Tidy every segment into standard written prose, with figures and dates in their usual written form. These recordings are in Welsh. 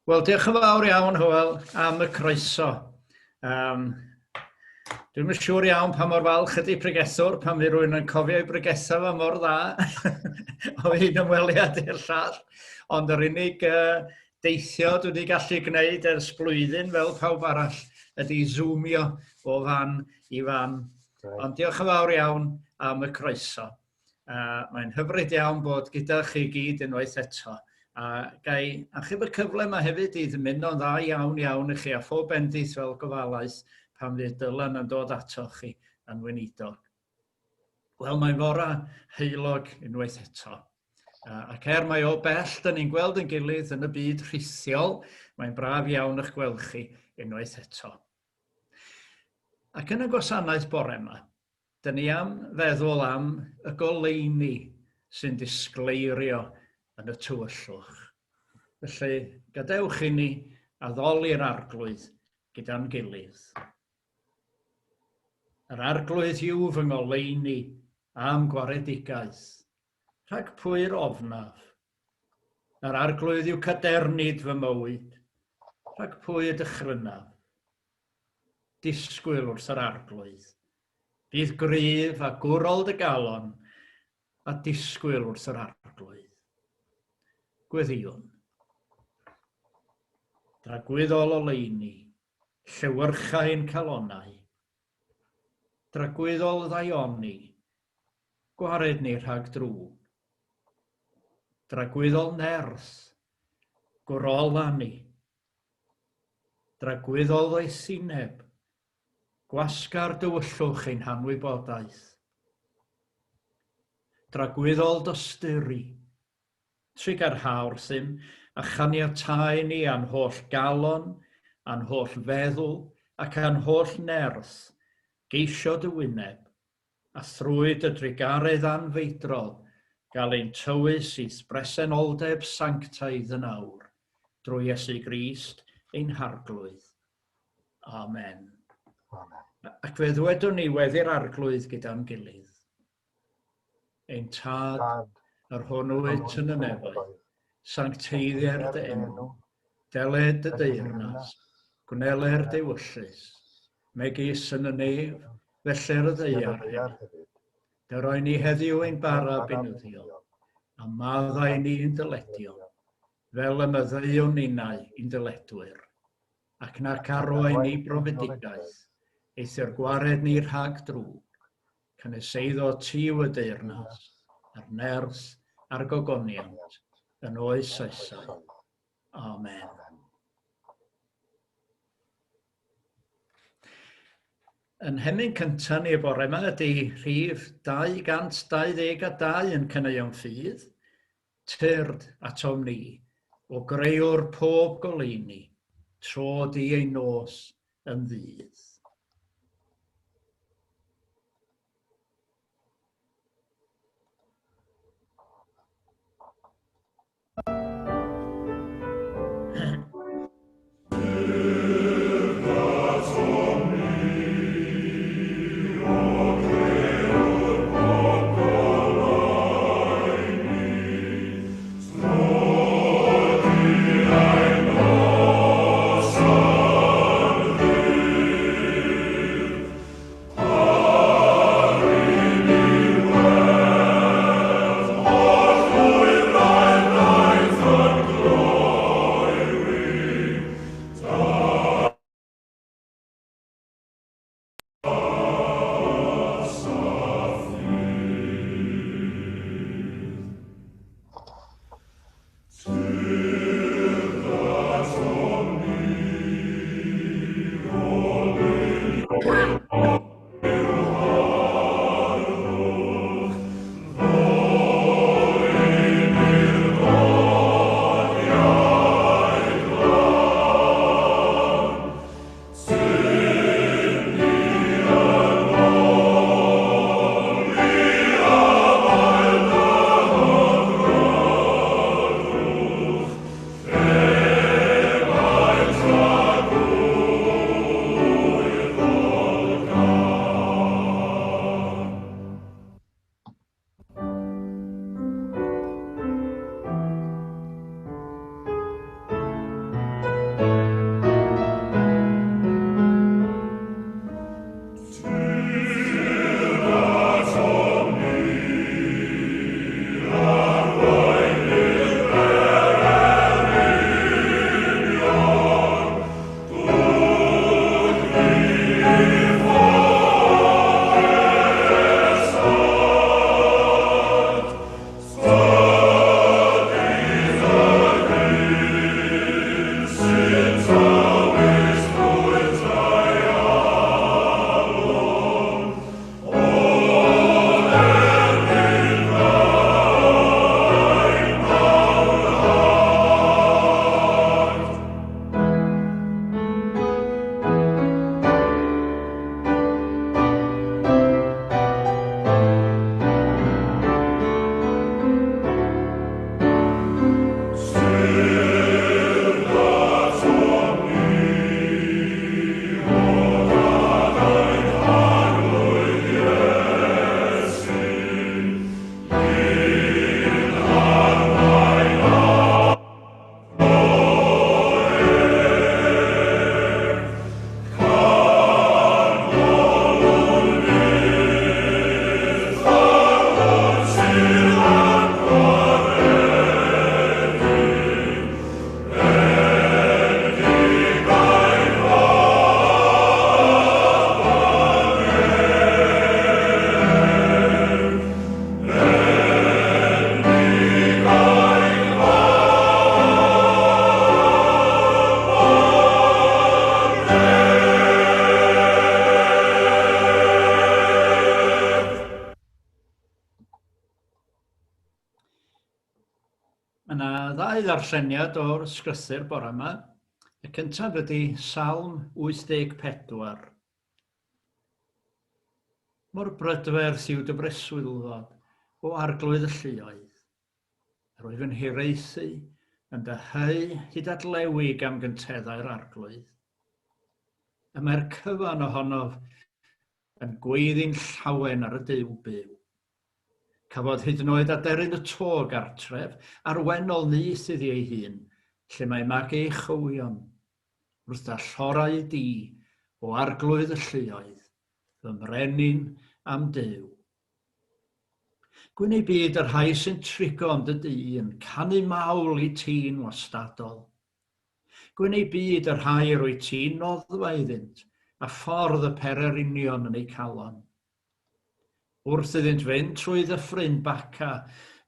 Wel, diolch yn fawr iawn, Hywel, am y croeso. Dwi'n yn siŵr iawn pa mor falch ydy pregethwr, pan mi rwy'n yn cofio ei bregethau fa mor dda o un ymweliad i'r llall. Ond yr unig deithio dwi wedi gallu gwneud ers blwyddyn fel pawb arall ydy zoomio o fan i fan. Ond diolch yn fawr iawn am y croeso. Mae'n hyfryd iawn bod gyda chi gyd unwaith eto. A gai achub y cyfle yma hefyd i ddymuno'n dda iawn i chi a phob bendith fel gofalaeth pan fydd Dylan yn dod ato chi yn Gweinidog. Wel, mae'n fora heulog unwaith eto. Ac mai o bell, dyn ni'n gweld yn gilydd yn y byd rhithiol, mae'n braf iawn eich gweld chi unwaith eto. Ac yn y gwasanaeth bore yma, dyn ni am feddwl am y goleuni sy'n disgleirio yn y tywyllwch. Felly, gadewch i ni addoli'r arglwydd gyda'n gilydd. Yr arglwydd yw fy ngoleuni am gwaredigaeth, rhag pwy'r ofnaf. Yr arglwydd yw cadernid fy mywyd, rhag pwy y dychrynaf. Disgwyl wrth yr arglwydd, bydd gryf a gwrol dy galon, a disgwyl wrth yr arglwydd. Gweddiwn. Dragwyddol oleuni, llewyrchau'n calonau. Dragwyddol ddaioni, gwared ni rhag drw. Dragwyddol nerth, gwrol ani. Dragwyddol ddeisineb, gwasgar dywyllwch ein hanwybodaeth. Dragwyddol dosturi, trigar hawrthym a chaniatáu ni a'n holl galon, a'n holl feddwl ac a'n holl nerth, geisio dy wyneb, a thrwyd y drigaredd anfeidrol, gael ein tywys i bresenoldeb sanctaidd yn awr, drwy Iesu Grist ein harglwydd. Amen. Ac fe ddwedwn ni weddi'r arglwydd gyda'n gilydd. Ein tad, yr hwnnwyd yn y nefoedd, sancteiddiau'r dy enw, deled dy deyrnas, gwneler dy wyllus, megis yn y nef, felly'r y ddeiar hefyd. Dy roi ni heddiw ein bara benyddiol, a maddau ni yn dyledio, fel y myddeiwn ninnau yn dyledwyr, ac nac arwain ni brofedigaeth, eithir gwared ni rhag drwg, cyneseiddo ti y deyrnas, a'r nerth a'r gogoniant, yn oes saesau. Amen. Yn hemyn cyntaf ni y bore yma ydy rhif 222 yn Caneuon Ffydd, tyrd atom ni, o greuwr pob goleuni, tro di ei nos yn ddydd. ddarlleniad o'r sgrythyr bore yma. Y cyntaf ydy Salm 84. Mor brydferth yw dy breswylfod o arglwydd y lluoedd. Yr wyf yn hiraethu yn dyheu hyd at lewig am gynteddau'r arglwydd. Y mae'r cyfan ohonof yn gweiddi'n llawen ar y Duw byw. Cafodd hyd yn oed aderyn y to gartref arwennol nyth iddi ei hun, lle mae mag ei chywion, wrth da llorau di o arglwydd y lluoedd, fy mrenyn am Duw. Gwyn ei byd yr rhai sy'n trigo am dy dyn, canu mawl i ti'n wastadol. Gwyn ei byd yr rhai rwy ti'n noddfa iddynt, a ffordd y pererinion yn ei calon. Wrth iddynt fynd trwy ddyffryn baca,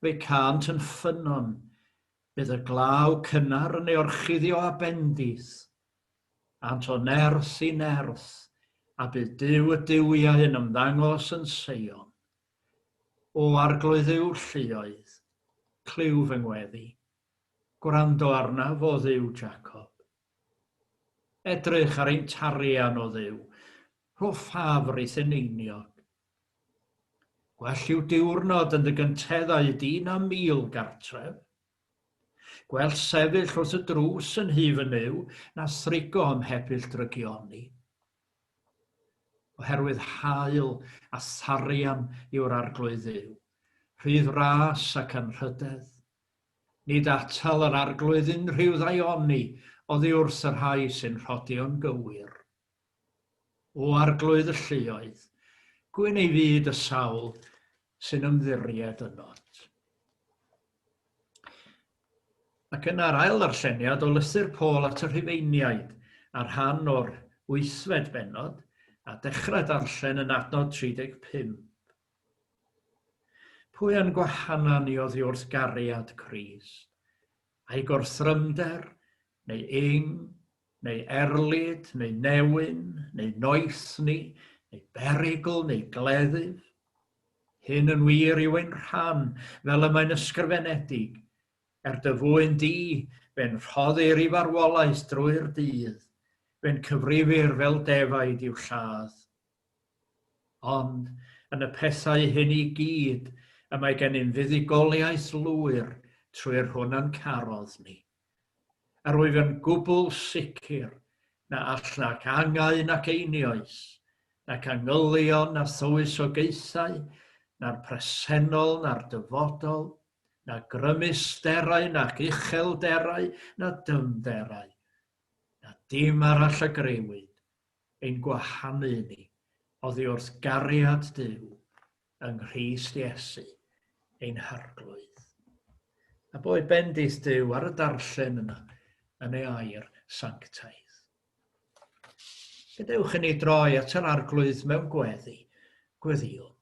fe cant yn ffynon, bydd y glaw cynnar yn ei orchuddio a bendith, ant o nerth i nerth, a bydd Duw y diwiau yn ymddangos yn Seion. O arglwydd yw lluoedd, cliw fy ngweddi, gwrando arnaf o Dduw Jacob. Edrych ar ein tarian o Dduw, rho ffafrith yn einiog. Gwell yw diwrnod yn dy gynteddau dyn a mil gartref. Gwell sefyll wrth y drws yn hyf yn yw na thrigo am hebyll drygioni. Oherwydd hael a tharian yw'r arglwydd Dduw, rhydd ras ac anrhydedd. Nid atal yr arglwydd unrhyw ddaioni oddi wrth yr rhai sy'n rhodio'n gywir. O arglwydd y lluoedd, gwyn ei fyd y sawl sy'n ymddiried ynot. Ac yn yr ail ddarlleniad o lythyr Paul at y Rhufeiniaid ar rhan o'r 8fed bennod a dechrau darllen yn adnod 35. Pwy yn gwahanan i oddi wrth gariad Crist? Ai gwrthrymder, neu ing, neu erlyd, neu newyn, neu noethni, neu berigl, neu gleddyf? Hyn yn wir yw ein rhan, fel y mae'n ysgrifenedig, dy fwyn di, fe'n rhoddir i farwolaeth drwy'r dydd, fe'n cyfrifir fel defaid i'w lladd. Ond, yn y pethau hyn i gyd, y mae gen i'n fuddigoliaeth lwyr trwy'r hwn a'n carodd ni. Ar wyf yn gwbl sicr na allac angain ac einioes, nac angylion na thywysogaethau, na'r presennol na'r dyfodol, na grymusterau nac uchelderau na dymderau, na dim arall y grewyd, ein gwahanu ni, oddi wrth gariad Duw yng Nghrist Iesu, ein harglwydd. A boed bendith Duw ar y darllen yna yn ei air sanctaidd. Gadewch i ni droi at yr arglwydd mewn gweddiol.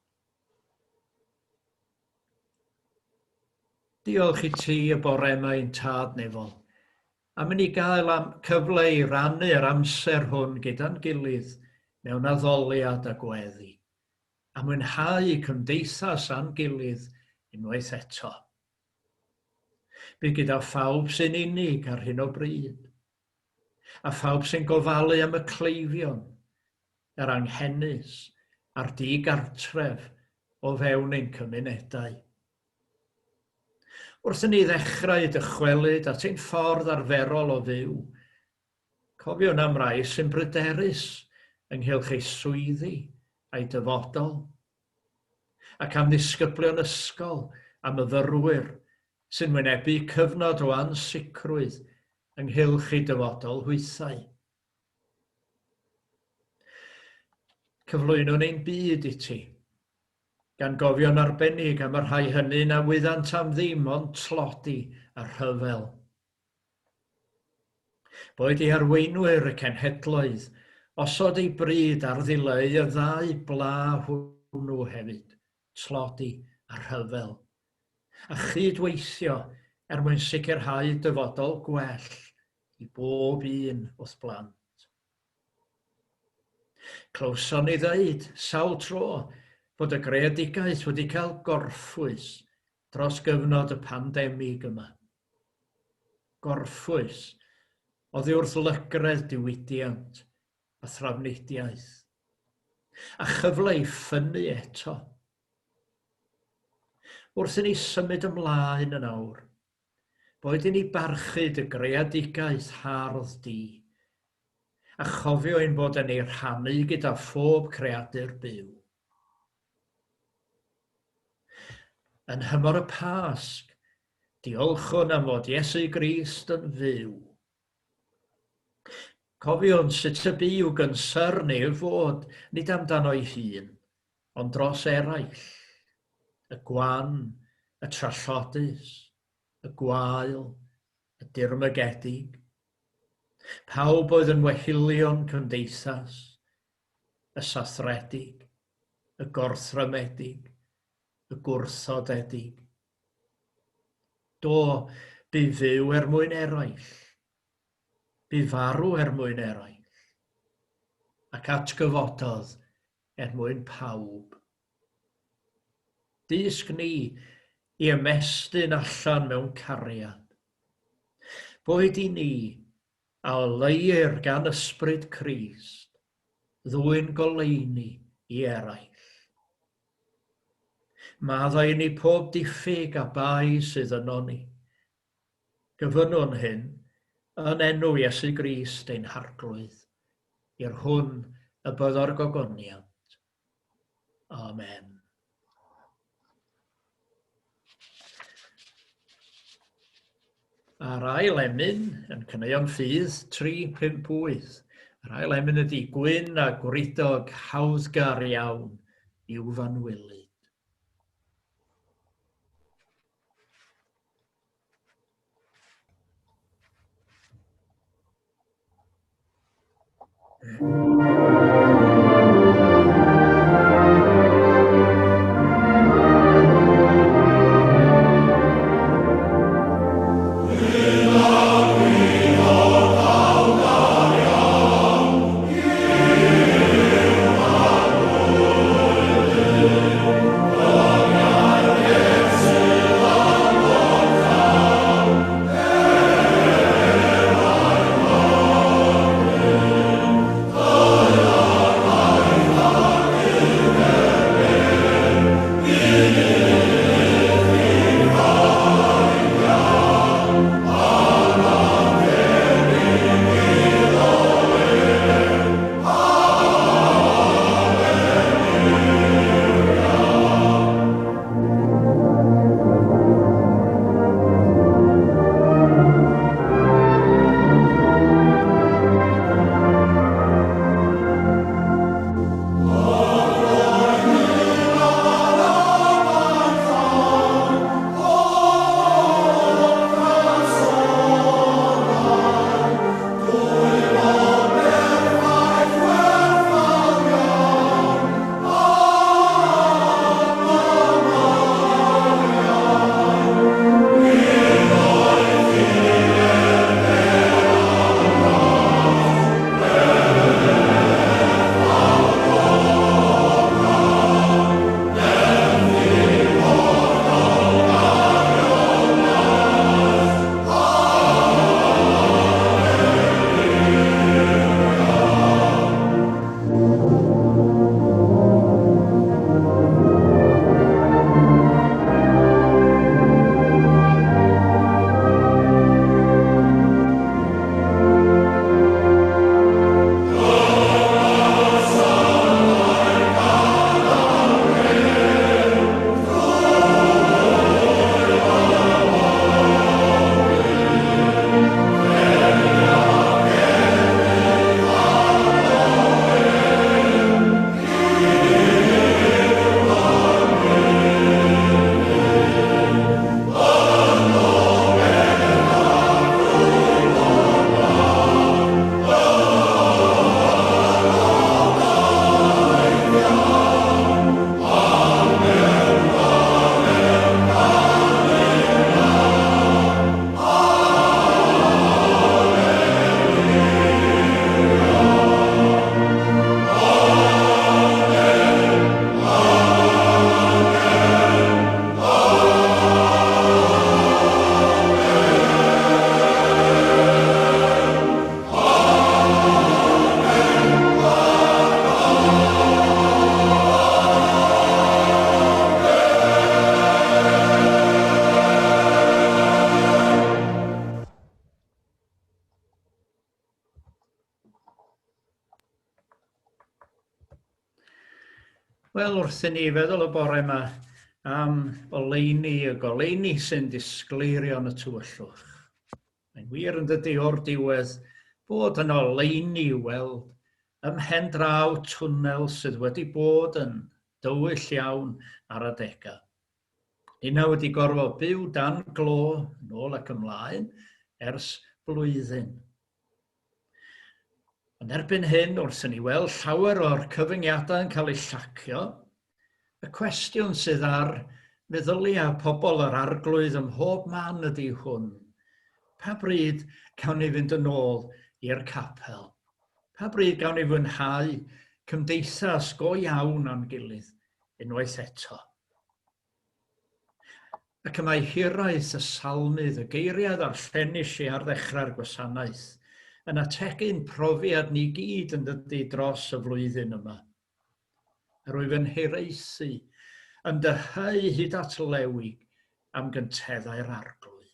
Diolch i ti y bore yma ein tad nefol, a mynd i gael cyfle i rannu yr amser hwn gyda'n gilydd mewn addoliad a gweddi, a mwynhau cymdeithas a'n gilydd unwaith eto. Bydd gyda phawb sy'n unig ar hyn o bryd, a phawb sy'n gofalu am y cleifion, yr anghennus a'r digartref o fewn ein cymunedau. Wrth i ni ddechrau dychwelyd at ein ffordd arferol o fyw, cofiwn am rai sy'n bryderus ynghylch ei swyddi a'i dyfodol, ac am ddisgyblion ysgol a myfyrwyr sy'n wynebu cyfnod o ansicrwydd ynghylch ei dyfodol hwythau. Cyflwynwn ein byd i ti, gan gofio'n arbennig am y rhai hynny na wyddant am ddim ond tlodi a rhyfel. Boed ei arweinwyr y cenhedloedd, osod ei bryd ar ddileu y ddau bla hwnnw hefyd, tlodi a rhyfel, a chydweithio mwyn sicrhau dyfodol gwell i bob un wrth blant. Clywson ni ddeud sawl tro bod y greadigaeth wedi cael gorffwys dros gyfnod y pandemig yma. gorffwys, oddi wrth lygredd diwydiant a thrafnidiaeth, a chyfle i ffynnu eto. Wrth i ni symud ymlaen yn awr, boed i ni barchu dy greadigaeth hardd di, a chofio ein bod yn ei rhannu gyda phob creadur byw. Yn hymor y Pasg, diolchwn am fod Iesu Grist yn fyw. Cofiwn sut y bu yw gynsyrn ei fod, nid amdano ei hun, ond dros eraill, y gwan, y trallodus, y gwael, y dirmygedig, pawb oedd yn wehilion cymdeithas, y sathredig, y gorthrymedig, y gwrthodedig. Do, bu fyw mwyn eraill, bu farw mwyn eraill, ac atgyfododd mwyn pawb. Disg ni i ymestyn allan mewn cariad, boed i ni a oleir gan ysbryd Crist, ddwy'n goleuni i eraill. Maddau ni pob diffyg a bai sydd yno ni. Gyfynwn hyn yn enw Iesu Grist ein harglwydd, i'r hwn y byddai'r gogoniant. Amen. A'r ail emyn yn caneuon ffydd 358. Yr ail emyn ydy gwyn a gweinidog hawddgar iawn i'w fanwylyd. Oh Wel, wrth i ni feddwl y bore yma am oleuni y goleuni sy'n disgleirion y tywyllwch. Mae'n wir yn dydi o'r diwedd bod yn oleuni weld ymhen draw twnnel sydd wedi bod yn dywyll iawn ar adegau. Una wedi gorfod byw dan glo nôl ac ymlaen ers blwyddyn. Ond erbyn hyn, wrth i ni weld llawer o'r cyfyngiadau yn cael eu llacio, y cwestiwn sydd ar meddyliau pobl yr arglwydd ym mhob man ydy hwn. Pa bryd cawn ni fynd yn ôl i'r capel? Pa bryd gawn ni fwynhau cymdeithas go iawn a'n gilydd unwaith eto? Ac y mae hiraeth y salmydd, y geiriad a'r llennis i ar ddechrau'r gwasanaeth, yn ategu'n profiad ni gyd yn dydy dros y flwyddyn yma. Rwyf yn hiraethu yn dyhau hyd at lewig am gynteddau'r arglwydd.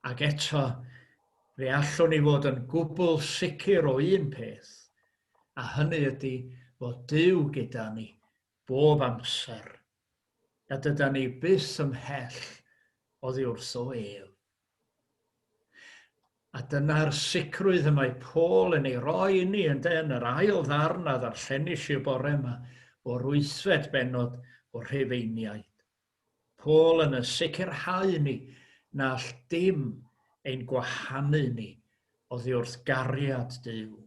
Ac eto, fe allwn ni fod yn gwbl sicr o un peth, a hynny ydy fod Duw gyda ni bob amser, a dyda ni byth ymhell oddi wrth o ef. A dyna'r sicrwydd y mae Paul yn ei roi i ni yn yr ail ddarn a ddarllenis i'r bore yma o'r 8fed bennod o Rhufeiniaid. Paul yn y sicrhau ni na all dim ein gwahanu ni oddi wrth gariad Duw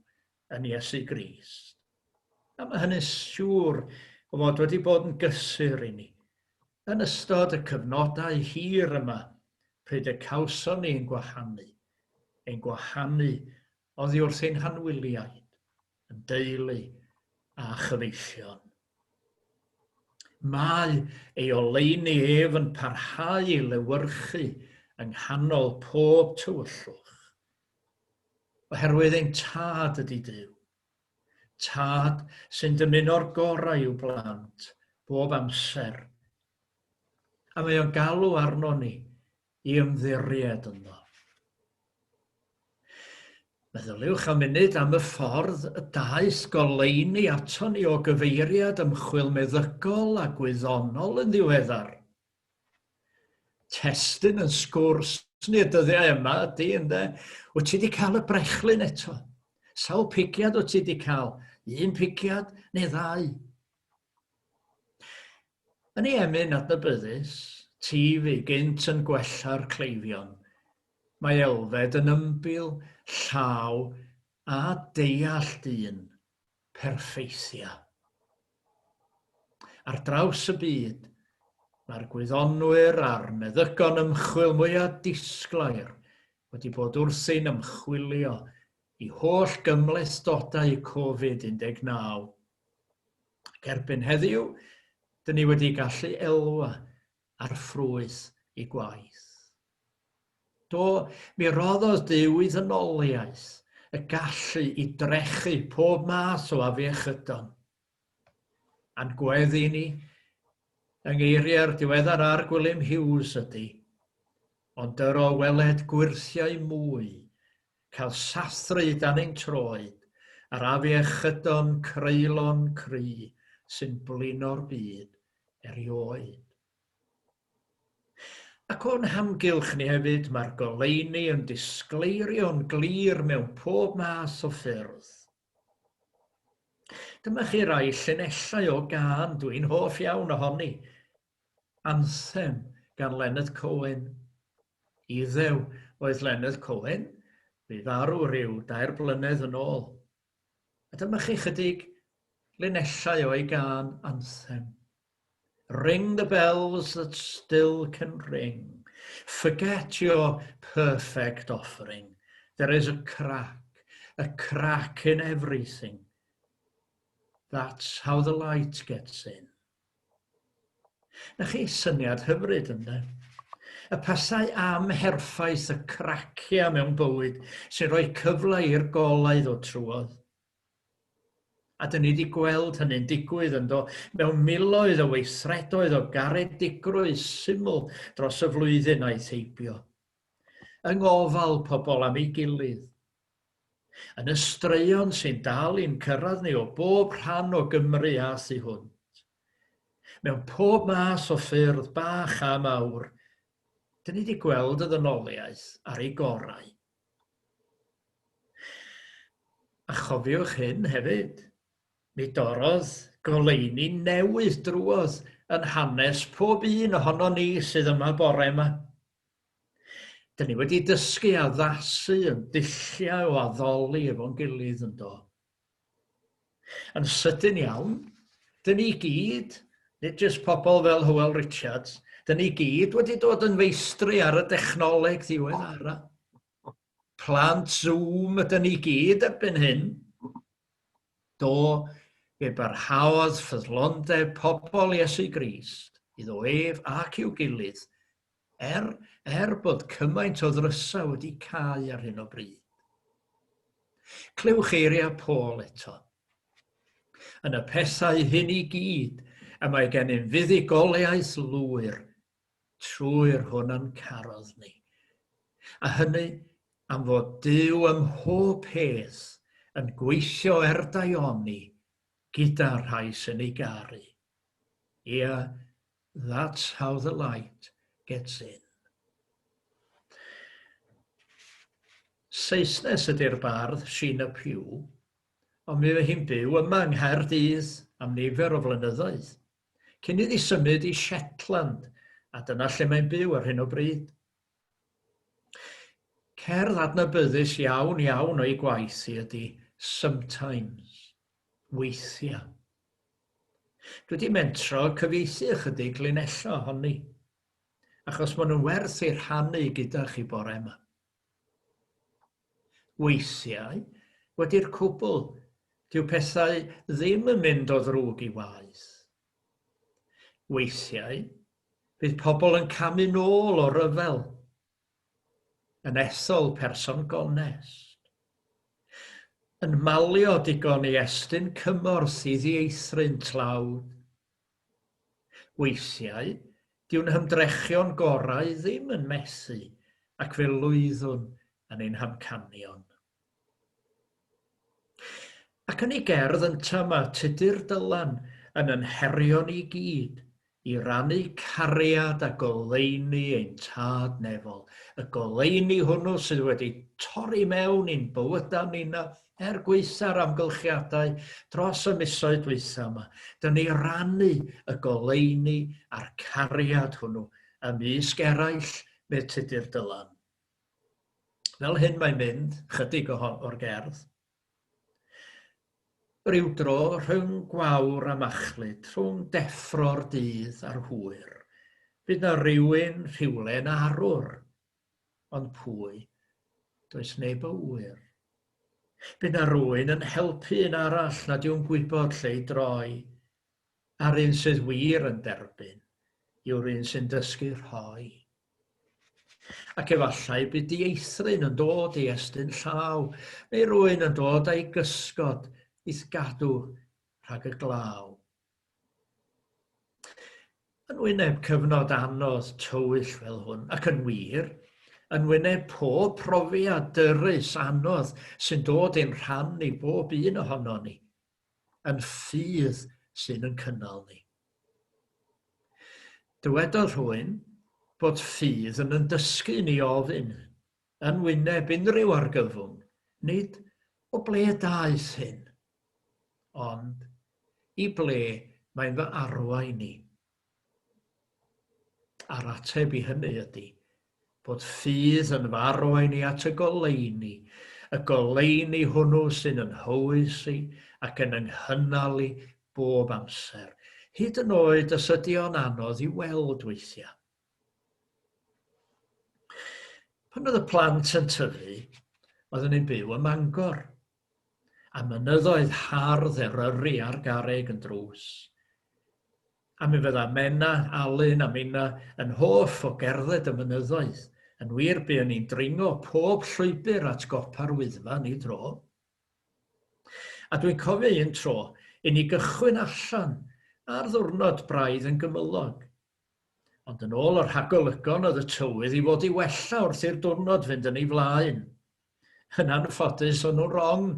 yn Iesu Grist. A mae hynny'n siŵr o fod wedi bod yn gysur i ni yn ystod y cyfnodau hir yma pryd y cawson ni'n gwahanu. Ein gwahanu oddi wrth ein hanwyliaid, yn deulu a chyfeillion. Mae ei oleuni ef yn parhau i lewyrchu yng nghanol pob tywyllwch. Oherwydd ein tad ydy Duw. Tad sy'n dymuno'r gorau i'w blant bob amser. A mae o'n galw arno ni i ymddiried yno. Meddyliwch am munud am y ffordd y daeth goleuni ato ni o gyfeiriad ymchwil meddygol a gwyddonol yn ddiweddar. Testyn yn sgwrs ni'r dyddiau yma ydy, ynde? Wyt ti wedi cael y brechlyn eto? Sawl pigiad wyt ti wedi cael? Un pigiad neu ddau? Yn ei emyn adnabyddus, tîf ei gynt yn gwella'r cleifion. Mae elfed yn ymbil, llaw a deall dyn, perffeithia. Ar draws y byd, mae'r gwyddonwyr a'r meddygon ymchwil mwyaf disglair wedi bod wrthi'n ymchwilio i holl gymhlethdodau Covid-19. Ac erbyn heddiw, dyn ni wedi gallu elwa ar ffrwyth i gwaith. Do, mi roddodd Duw i ddynoliaeth y gallu i drechu pob math o afiechydon. A'n gweddi ni, yng ngeiriau'r diweddar ar Gwilym Hughes ydy, ond yr o weled gwirthiau mwy, cael sathru dan ein troed, ar afiechydon creulon cry sy'n blino'r byd erioed. Ac o'n hamgylch ni hefyd, mae'r goleuni yn disgleirio'n glir mewn pob math o ffyrdd. Dyma chi rai llinellau o gân dwi'n hoff iawn ohoni. Anthem gan Leonard Cohen. Iddew oedd Leonard Cohen, bu farw rhyw 2 blynedd yn ôl. A dyma chi chydig linellau o'i gân Anthem. Ring the bells that still can ring. Forget your perfect offering. There is a crack in everything. That's how the light gets in. Na chi syniad hyfryd ynddo? Y pasau amherffaith y cracia mewn bywyd sy'n rhoi cyfle i'r golau o trwodd. A dyn ni wedi gweld hynny'n digwydd ynddo mewn miloedd o weithredoedd o garedigrwydd syml dros y flwyddyn a'i theibio. Yng ngofal pobl am ei gilydd. yn y straeon sy'n dal i'n cyrraedd ni o bob rhan o Gymru a thu hwnt. Mewn pob mas o ffyrdd bach a mawr, dyn ni wedi gweld y ddynoliaeth ar ei gorau. A chofiwch hyn hefyd, mi dorodd goleuni newydd drwodd yn hanes pob un ohono ni sydd yma bore yma. Dyn ni wedi dysgu a ddasu yn dulliau o addoli efo'n gilydd yn do. Yn sydyn iawn, dyn ni gyd, nid jyst pobl fel Hywel Richards, dyn ni gyd wedi dod yn feistri ar y dechnoleg ddiweddara. Plant Zoom ydyn ni gyd erbyn hyn. Do, fe barhaodd ffyddlondeb pobl Iesu Grist iddo ef ac i'w gilydd, bod cymaint o ddrysa wedi cael ar hyn o bryd. Clywch eiriau Paul eto. Yn y pethau hyn i gyd, y mae gennym fuddugoliaeth lwyr trwy'r hwn yn carodd ni. A hynny am fod Duw ym mhob peth yn gweithio daioni gyda'r rhai sy'n ei garu. Yeah, that's how the light gets in. Saesnes ydy'r bardd Sheena Pugh, ond mi fe hi'n byw yma yng Nghaerdydd am nifer o flynyddoedd, cyn iddi symud i Shetland, a dyna lle mae'n byw ar hyn o bryd. Cerdd adnabyddus iawn o'i gwaith hi ydy sometimes, weithiau. Dwi wedi mentro cyfieithu ychydig linello ohoni, achos maen nhw'n werth eu rhannu gyda chi bore yma. Weithiau, wedi'r cwbl, dyw pethau ddim yn mynd o ddrwg i waith. Weithiau, bydd pobl yn camu nôl o ryfel, yn ethol person gonest, yn malio digon i estyn cymorth i ddieithrin tlawd. Weithiau, dyw'n hymdrechion gorau ddim yn methu ac fe lwyddwn yn ein hamcanion. Ac yn ei gerdd ynta yma Tudur Dylan yn anherion i gyd i rannu cariad a goleuni ein tad nefol. Y goleuni hwnnw sydd wedi torri mewn i'n bywydau ni'na gweitha'r amgylchiadau dros y misoedd dwytha yma. Dyna ni rannu y goleuni a'r cariad hwnnw ymysg eraill með Tudur Dylan. Fel hyn mae'n mynd, chydig o'r gerdd. Ryw dro rhwng gwawr a machlud, rhwng deffro'r dydd a'r hwyr. Bydd na rywun rhywle'n arwr, ond pwy, does neb o wyr. Bydd na rywun yn helpu un arall nad yw'n gwybod lle i droi, a'r un sydd wir yn derbyn, yw'r un sy'n dysgu rhoi. Ac efallai bydd dieithrin yn dod i estyn llaw, neu rywun yn dod â'i gysgod i'th gadw rhag y glaw. Yn wyneb cyfnod anodd tywyll fel hwn, ac yn wir, yn wyneb pob profiad dyrys anodd sy'n dod i'n rhan i bob un ohono ni, yn ffydd sy'n yn cynnal ni. Dywedodd rhywun bod ffydd yn dysgu ni ofyn, yn wyneb unrhyw argyfwng, nid o ble daeth hyn, ond i ble mae'n fy arwain ni. A'r ateb i hynny ydy bod ffydd yn fy arwain ni at y goleuni hwnnw sy'n yn hywys i ac yn ynghynnal i bob amser, hyd yn oed os ydy o'n anodd i weld weithiau. Pan oedd y plant yn tyfu, oedden ni'n byw ym Mangor, a mynyddoedd hardd eryri ar garreg yn drws. A mi fydda Menna, Alun a Minna yn hoff o gerdded y mynyddoedd, yn wir buon ni'n dringo pob llwybr at gopa'r Wyddfa ni dro. A dwi'n cofio un tro, i ni gychwyn allan ar ddiwrnod braidd yn gymylog. Ond yn ôl o'r rhagolygon oedd y tywydd i fod i wella wrth i'r diwrnod fynd yn ei flaen. Yn anffodus, o'n nhw'n wrong,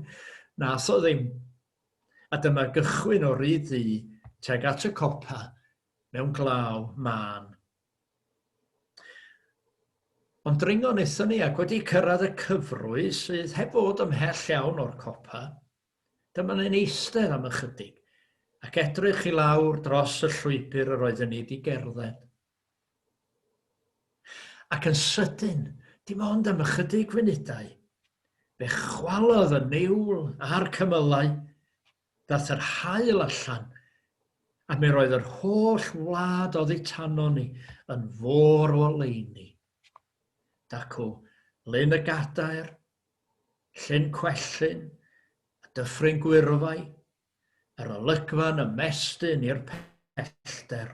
nas o ddim. A dyma gychwyn o ryd ddu tuag at y copa mewn glaw man. Ond dringo wnaethon ni ac wedi cyrraedd y cyfrwy sydd heb fod ymhell iawn o'r copa, dyma ni'n eistedd am ychydig ac edrych i lawr dros y llwybr yr oeddwn ni wedi gerdded. Ac yn sydyn, dim ond am ychydig funudau, fe chwalodd y niwl a'r cymylau, dath yr haul allan, a mi roedd yr holl wlad oddi tano ni yn fôr o oleuni. Dacw lyn y gadair, llyn cwellyn, a dyffryn gwirfau, yr olygfa'n ymestyn i'r pellter.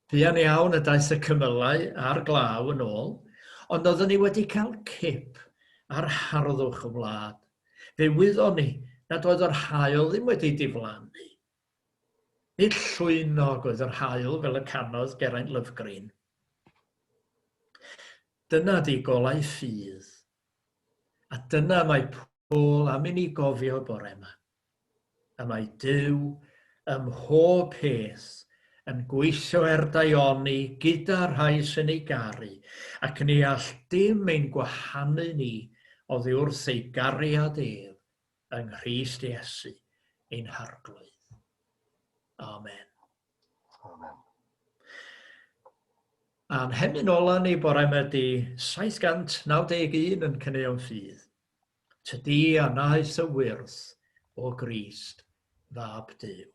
Buan iawn y daeth y cymylau a'r glaw yn ôl, ond oeddwn ni wedi cael cip ar harddwch y wlad. Fe wyddon ni nad oedd yr haul ddim wedi diflannu. Nid llwynog oedd yr haul fel y canodd Geraint Lyfgrin. Dyna di golau ffydd, a dyna mae Paul am i ni gofio bore yma. A mae Duw ym mhob peth yn gweithio daioni gyda rhai sy'n ei garu, ac ni all dim ein gwahanu ni oddi wrth ei gariad ef yng Nghrist Iesu ein harglwydd. Amen. Amen. A'n hemyn ola ni bore yma di 791 yn cyneuon ffydd. Tydi a naeth y wyrth o Grist fab Duw.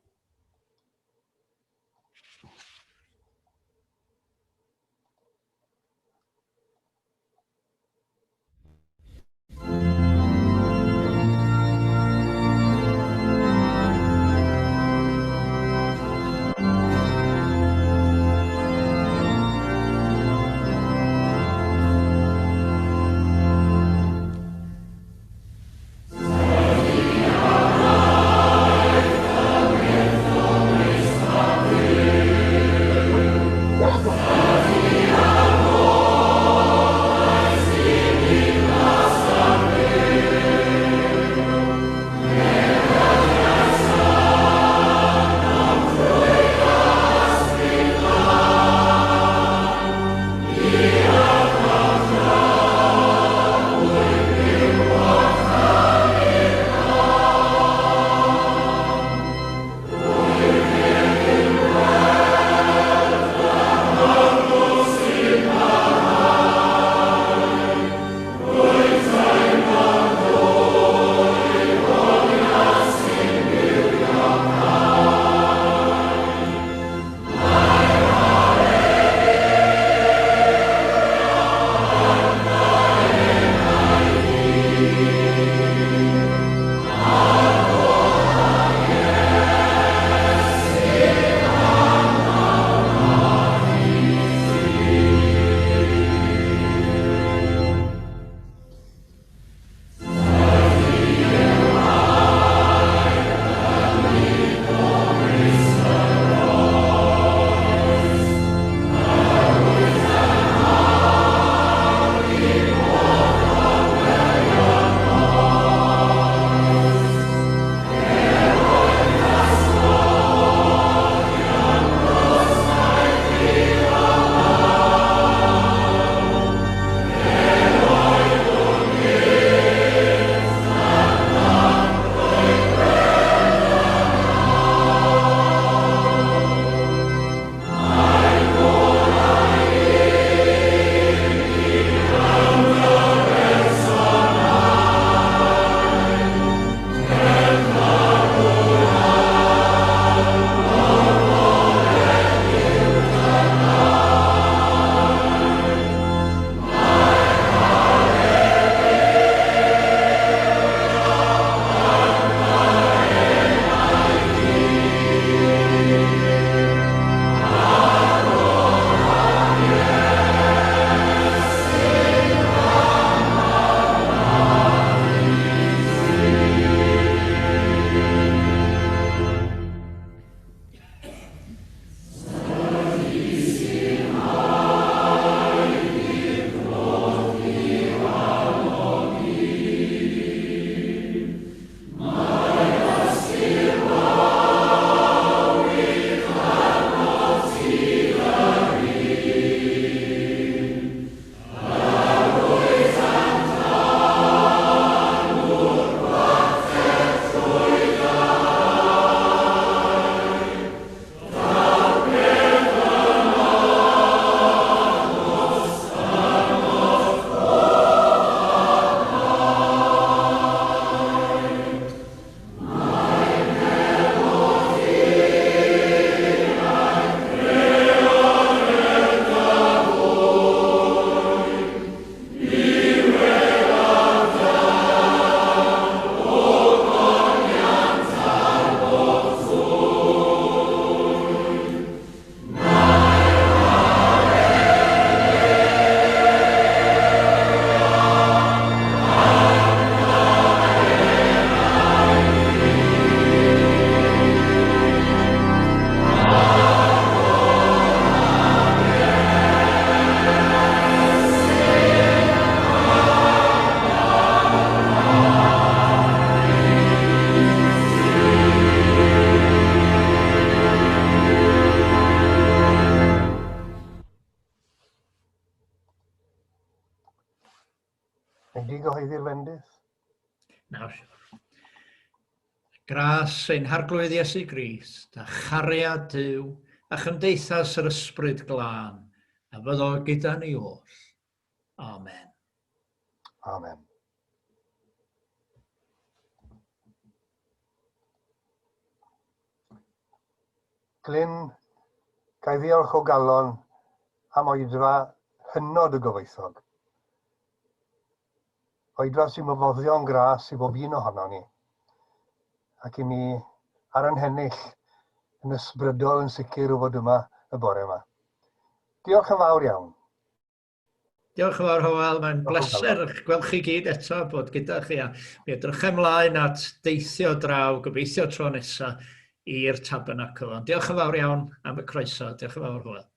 Yn di gyhoeddi'r fendith. Nawr, gras ein harglwydd Iesu Grist, a chariad Duw, a chymdeithas yr ysbryd glân, a fyddo gyda ni oll. Amen. Amen. Glyn, gai ddiolch o galon am oedfa hynod y gyfoethog. Oedfa sy'n myfoddio'n gras i bob un ohono ni, ac i mi ar yn hennill yn ysbrydol yn sicr o fod yma y bore yma. Diolch yn fawr iawn. Diolch yn fawr, Hywel. Mae'n bleser gweld chi gyd eto bod gyda chi. A mi edrych ymlaen at deithio draw, gobeithio tro nesaf i'r Tabernacl. Diolch yn fawr iawn am y croeso. Diolch yn fawr, Hywel.